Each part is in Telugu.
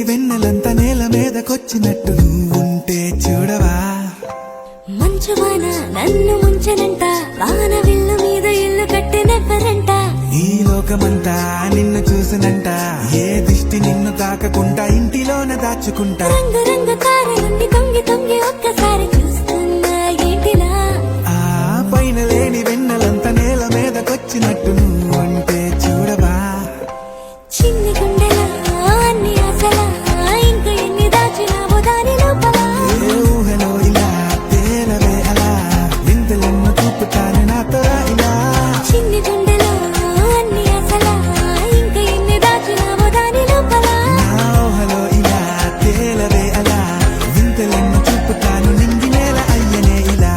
వెన్నెలంత నేల మీదకొచ్చినట్టు నువ్వుంటే చూడవా. మంచువాన నన్ను ముంచనంట, వాన విల్లు మీద ఇల్లు కట్టినెవ్వరంట. ఈ లోకమంతా నిన్ను చూసినంట, ఏ దిష్టి నిన్ను తాకకుండా ఇంటిలోన దాచుకుంటా. రంగు రంగు తారలన్నీ తొంగి తొంగి ఒక్కసారి చూస్తున్నా ఏంటిలా. ఆ పైన లేని వెన్నెలంత నేల మీదకొచ్చినట్టు నువ్వుంటే చూడవా. చిన్ని గుండెలా అన్ని ఆశలా, ఇంకా ఎన్ని దాచినావో దాని లోపల. ఏ ఊహలో ఇలా తేలవే అలా, వింతలెన్నో చూపుతాను నాతో రా ఇలా. చిన్ని గుండెలో అన్ని ఆశలా, ఇంకా ఎన్ని దాచినావో దాని లోపల. నా ఊహలో ఇలా తేలవే అలా, వింతలెన్నో చూపుతాను నింగి నేల అయ్యనే ఇలా.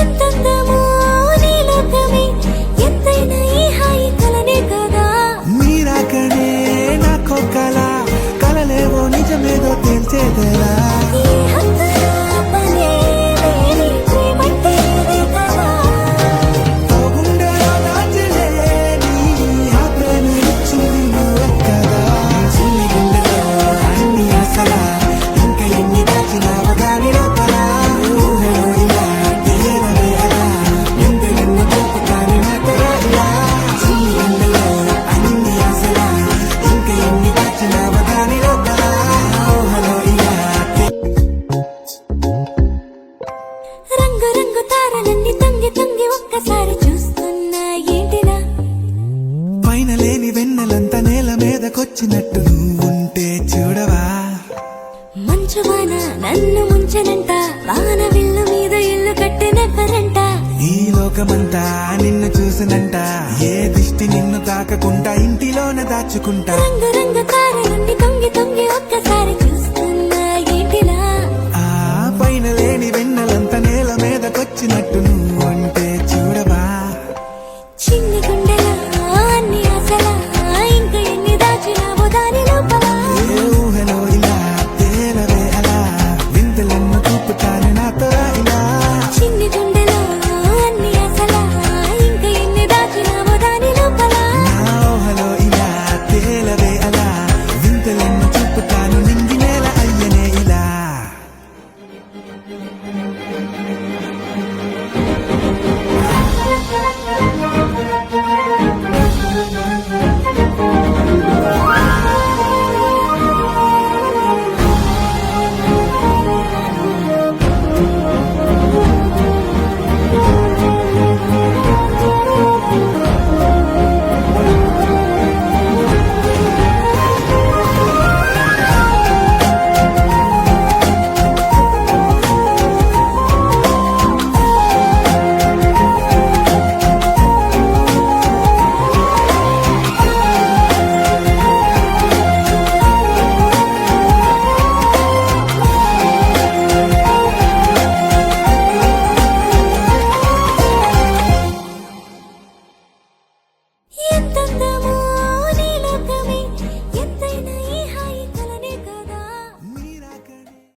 ఎంతందమో నీ లోకమే, ఎంతైనా ఈ హాయి కలనే కదా. మీరాకనే నాకో కల, కలలేవో నిజమేదో తేల్చేదేలా. ఈ హద్దుల పనే లేని ప్రేమంటే ఇదే కదా. ఓ గుండెలో దాచలేని ఆ ప్రేమ ఇచ్చింది నువ్వే కదా. చిన్ని గుండెలో అన్ని ఆశలా, ఇంకా ఎన్ని దాచినావో దాని లోపల. ఊహలో ఇలా తేలవే అలా, వింతలెన్నో చూపుతాను నాతో రా ఇలా. చిన్ని గుండెలో అన్ని ఆశలా, ఇంకా ఎన్ని దాచినావో దాని లోపల. ఊహలో ఇలా రంగు రంగు తారలన్నీ తొంగి తొంగి ఒక్కసారి చూస్తున్నా ఏంటిలా. పైన లేని వెన్నెలంత నేల మీదకొచ్చినట్టు నువ్వుంటే చూడవా. మంచువాన నన్ను ముంచనంట, వాన విల్లు మీద ఇల్లు కట్టినెవ్వరంట. ఈ లోకమంతా నిన్ను చూసినంట, ఏ దిష్టి నిన్ను తాకకుండా ఇంటిలోన దాచుకుంటా. రంగు రంగు తారలన్నీ తొంగి తొంగి ఒక్కసారి చూస్తున్నా ఏంటిలా. ఆ పైన లేని వెన్నెలంత నేల మీదకొచ్చినట్టు నువ్వుంటే చూడవా. చిన్ని గుండెలా అన్ని ఆశలా, ఇంకా ఎన్ని దాచినావో దాని లోపల. ఏ ఊహలో ఇలా తేలవే అలా, వింతలెన్నో చూపుతాను నాతో రా